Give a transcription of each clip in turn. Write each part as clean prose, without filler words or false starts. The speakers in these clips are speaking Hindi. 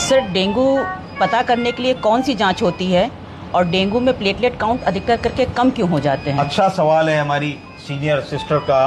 सर, डेंगू पता करने के लिए कौन सी जांच होती है और डेंगू में प्लेटलेट काउंट अधिकतर करके कम क्यों हो जाते हैं? अच्छा सवाल है हमारी सीनियर सिस्टर का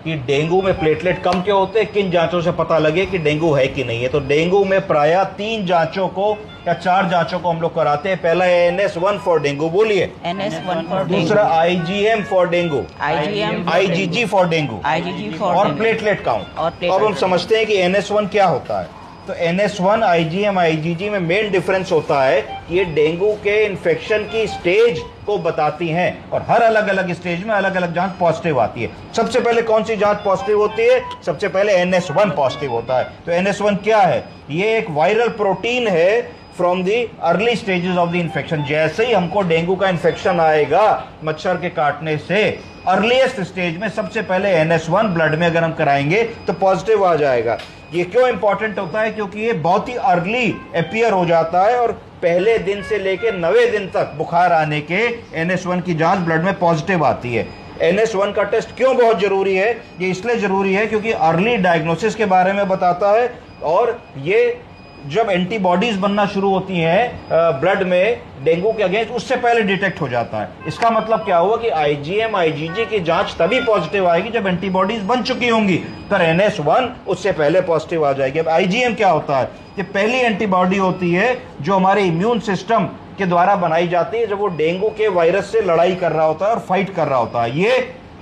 कि डेंगू में प्लेटलेट कम क्यों होते हैं, किन जांचों से पता लगे कि डेंगू है कि नहीं है। तो डेंगू में प्रायः 3 जांचों को या 4 जांचों को हम लोग कराते हैं। पहला है NS1 फॉर डेंगू, बोलिए NS1 फॉर दूसरा IgM for dengue, IgM IgG for dengue IgG for और प्लेटलेट काउंट। और अब हम समझते हैं कि NS1 क्या होता है। तो NS1 IgM IgG में मेन डिफरेंस होता है कि ये डेंगू के इन्फेक्शन की स्टेज को बताती हैं और हर अलग अलग स्टेज में अलग अलग जांच पॉजिटिव आती है। सबसे पहले कौन सी जांच पॉजिटिव होती है? सबसे पहले NS1 पॉजिटिव होता है। तो NS1 क्या है? ये एक वायरल प्रोटीन है from the early stages of the infection. जैसे ही हमको डेंगू का इन्फेक्शन आएगा मच्छर के काटने से, अर्लीस्ट स्टेज में सबसे पहले NS1 ब्लड में अगर हम कराएंगे तो पॉजिटिव आ जाएगा। ये क्यों इंपॉर्टेंट होता है? क्योंकि ये बहुत ही अर्ली अपीयर हो जाता है और पहले दिन से लेकर 90 दिन तक बुखार आने के NS1 की जांच ब्लड में पॉजिटिव आती है। NS1 का टेस्ट क्यों बहुत जरूरी है? ये इसलिए जरूरी है क्योंकि अर्ली डायग्नोसिस के बारे में बताता है और ये जब एंटीबॉडीज बनना शुरू होती हैं ब्लड में डेंगू के अगेंस्ट, उससे पहले डिटेक्ट हो जाता है। इसका मतलब क्या हुआ कि IgM IgG की जांच तभी पॉजिटिव आएगी जब एंटीबॉडीज बन चुकी होंगी, पर NS1 उससे पहले पॉजिटिव आ जाएगी। अब IgM क्या होता है? ये पहली एंटीबॉडी होती है जो हमारे इम्यून सिस्टम के द्वारा बनाई जाती है जब वो डेंगू के वायरस से लड़ाई कर रहा होता है और फाइट कर रहा होता है। ये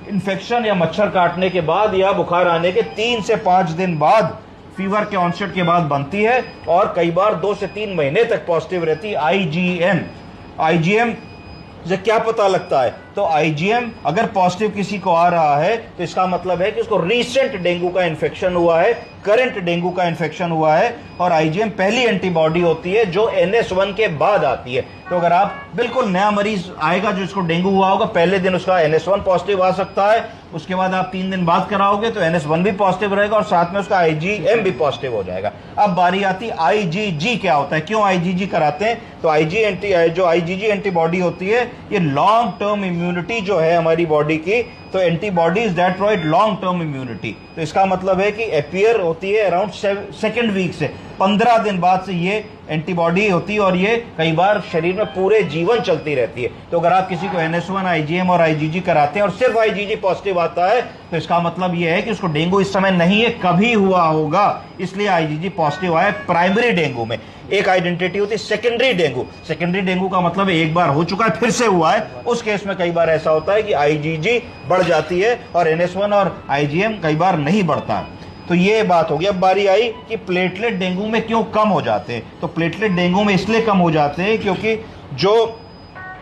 इन्फेक्शन या मच्छर काटने के बाद या बुखार आने के 3 से 5 दिन बाद, फीवर के ऑनसेट के बाद बनती है और कई बार 2 से 3 महीने तक पॉजिटिव रहती है। IgM से क्या पता लगता है? तो IgM अगर पॉजिटिव किसी को आ रहा है तो इसका मतलब है कि उसको रीसेंट डेंगू का इन्फेक्शन हुआ है, करंट डेंगू का इन्फेक्शन हुआ है। और IgM पहली एंटीबॉडी होती है जो NS1 के बाद आती है। तो अगर आप बिल्कुल नया मरीज आएगा जो इसको डेंगू हुआ होगा, पहले दिन उसका NS1 पॉजिटिव आ सकता है, उसके बाद आप 3 दिन बाद कराओगे तो NS1 भी पॉजिटिव रहेगा और साथ में उसका IgM भी पॉजिटिव हो जाएगा। अब बारी आती IgG क्या होता है, क्यों IgG कराते हैं? तो जो IgG एंटीबॉडी होती है ये लॉन्ग टर्म इम्यूनिटी जो है हमारी बॉडी की, तो antibodies that provide long term immunity. तो इसका मतलब है कि अपीयर होती है अराउंड 2nd वीक से, 15 दिन बाद से ये एंटीबॉडी होती है और ये कई बार शरीर में पूरे जीवन चलती रहती है। तो अगर आप किसी को NS1 IgM और IgG कराते हैं और सिर्फ IgG पॉजिटिव आता है तो इसका मतलब ये है कि उसको डेंगू इस समय नहीं है, कभी हुआ होगा, इसलिए IgG पॉजिटिव आया प्राइमरी डेंगू में। एक आइडेंटिटी होती है सेकेंडरी डेंगू। सेकेंडरी डेंगू का मतलब एक बार हो चुका है फिर से हुआ है, उस केस में कई बार ऐसा होता है कि IgG बढ़ जाती है और NS1 और IgM कई बार नहीं बढ़ता है। तो ये बात हो गई। अब बारी आई कि प्लेटलेट डेंगू में क्यों कम हो जाते हैं। तो प्लेटलेट डेंगू में इसलिए कम हो जाते हैं क्योंकि जो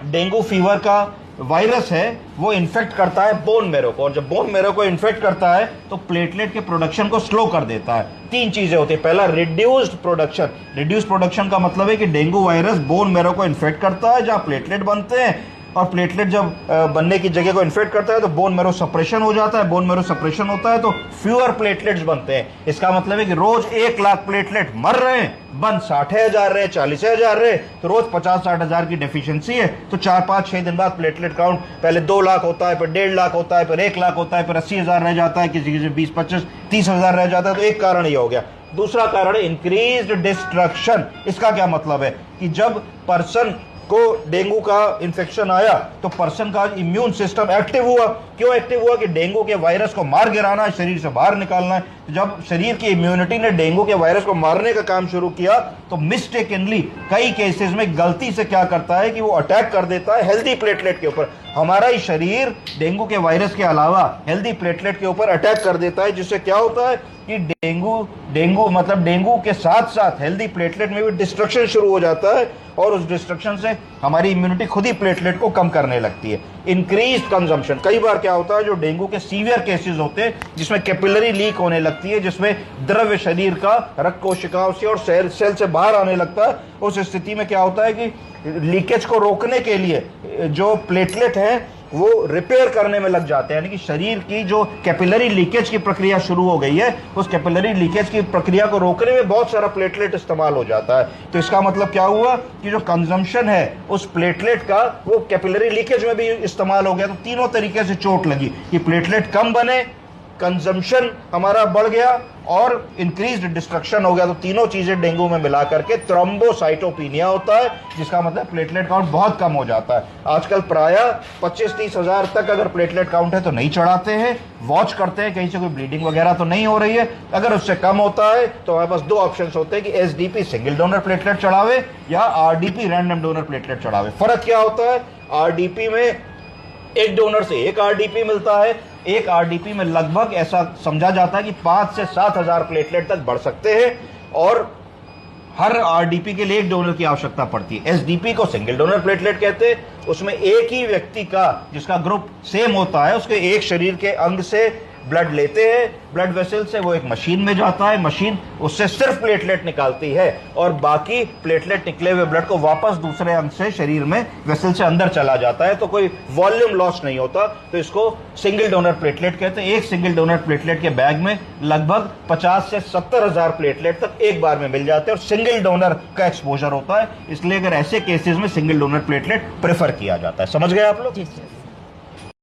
डेंगू फीवर का वायरस है वो इन्फेक्ट करता है बोन मैरो को, और जब बोन मैरो को इन्फेक्ट करता है तो प्लेटलेट के प्रोडक्शन को स्लो कर देता है। 3 चीजें होती है। पहला, रिड्यूस्ड प्रोडक्शन। रिड्यूस्ड प्रोडक्शन का मतलब है कि डेंगू वायरस बोन मैरो को इन्फेक्ट करता है जहां प्लेटलेट बनते हैं, और प्लेटलेट जब बनने की जगह को इन्फेक्ट करता है तो बोन मैरो सप्रेशन हो जाता है। बोन मैरो सप्रेशन होता है तो फ्यूअर प्लेटलेट्स बनते हैं। इसका मतलब है कि रोज 1 लाख प्लेटलेट मर रहे हैं, बन 60,000 रहे, 40,000 रहे, तो रोज 50-60,000 की डेफिशिएंसी है। तो 4-5-6 दिन बाद प्लेटलेट काउंट पहले 2 लाख होता है, फिर 1.5 लाख होता है, फिर 1 लाख होता है, फिर 80,000 रह जाता है, किसी किसी 20-25-30,000 रह जाता है। तो एक कारण ये हो गया। दूसरा कारण इंक्रीज्ड डिस्ट्रक्शन। इसका क्या मतलब है कि जब पर्सन को डेंगू का इन्फेक्शन आया तो पर्सन का इम्यून सिस्टम एक्टिव हुआ। क्यों एक्टिव हुआ? कि डेंगू के वायरस को मार गिराना है, शरीर से बाहर निकालना है। तो जब शरीर की इम्यूनिटी ने डेंगू के वायरस को मारने का काम शुरू किया तो मिस्टेकनली कई केसेस में गलती से क्या करता है कि वो अटैक कर देता है हेल्दी प्लेटलेट के ऊपर। हमारा ही शरीर डेंगू के वायरस के अलावा हेल्दी प्लेटलेट के ऊपर अटैक कर देता है, जिससे क्या होता है कि डेंगू के साथ साथ हेल्दी प्लेटलेट में भी डिस्ट्रक्शन शुरू हो जाता है और उस डिस्ट्रक्शन से हमारी इम्यूनिटी खुद ही प्लेटलेट को कम करने लगती है। Increase consumption. कई बार क्या होता है जो डेंगू के सीवियर केसेस होते हैं जिसमें कैपिलरी लीक होने लगती है, जिसमें द्रव्य शरीर का रक्त कोशिकाओं से और सेल से बाहर आने लगता है। उस स्थिति में क्या होता है कि लीकेज को रोकने के लिए जो प्लेटलेट है वो रिपेयर करने में लग जाते हैं, यानी कि शरीर की जो कैपिलरी लीकेज की प्रक्रिया शुरू हो गई है उस कैपिलरी लीकेज की प्रक्रिया को रोकने में बहुत सारा प्लेटलेट इस्तेमाल हो जाता है। तो इसका मतलब क्या हुआ कि जो कंजम्पशन है उस प्लेटलेट का वो कैपिलरी लीकेज में भी इस्तेमाल हो गया। तो तीनों तरीके से चोट लगी कि प्लेटलेट कम बने, कंजम्पशन हमारा बढ़ गया और इंक्रीज्ड डिस्ट्रक्शन हो गया, तो तीनों चीजें डेंगू में मिला करके थ्रोम्बोसाइटोपिनिया होता है, जिसका मतलब प्लेटलेट काउंट बहुत कम हो जाता है। आजकल प्रायः 25-30 हजार तक अगर प्लेटलेट काउंट है तो नहीं चढ़ाते हैं, वॉच करते हैं कहीं से कोई ब्लीडिंग वगैरह तो नहीं हो रही है। अगर उससे कम होता है तो हमारे पास दो ऑप्शन होते हैं कि एसडीपी सिंगल डोनर प्लेटलेट चढ़ावे या आरडीपी रैंडम डोनर प्लेटलेट चढ़ावे। फर्क क्या होता है? आरडीपी में एक डोनर से एक आरडीपी मिलता है। एक आरडीपी में लगभग ऐसा समझा जाता है कि 5 से 7 हजार प्लेटलेट तक बढ़ सकते हैं और हर आरडीपी के लिए एक डोनर की आवश्यकता पड़ती है। एसडीपी को सिंगल डोनर प्लेटलेट कहते हैं। उसमें एक ही व्यक्ति का, जिसका ग्रुप सेम होता है, उसके एक शरीर के अंग से ब्लड लेते हैं, ब्लड वेसल से वो एक मशीन में जाता है, मशीन उससे सिर्फ प्लेटलेट निकालती है और बाकी प्लेटलेट निकले हुए ब्लड को वापस दूसरे अंग से शरीर में वेसल से अंदर चला जाता है, तो कोई वॉल्यूम लॉस नहीं होता। तो इसको सिंगल डोनर प्लेटलेट कहते हैं। एक सिंगल डोनर प्लेटलेट के बैग में लगभग 50 से 70 हजार प्लेटलेट तक एक बार में मिल जाते हैं और सिंगल डोनर का एक्सपोजर होता है। इसलिए अगर ऐसे केसेस में सिंगल डोनर प्लेटलेट प्रेफर किया जाता है। समझ गए आप लोग? जी सर।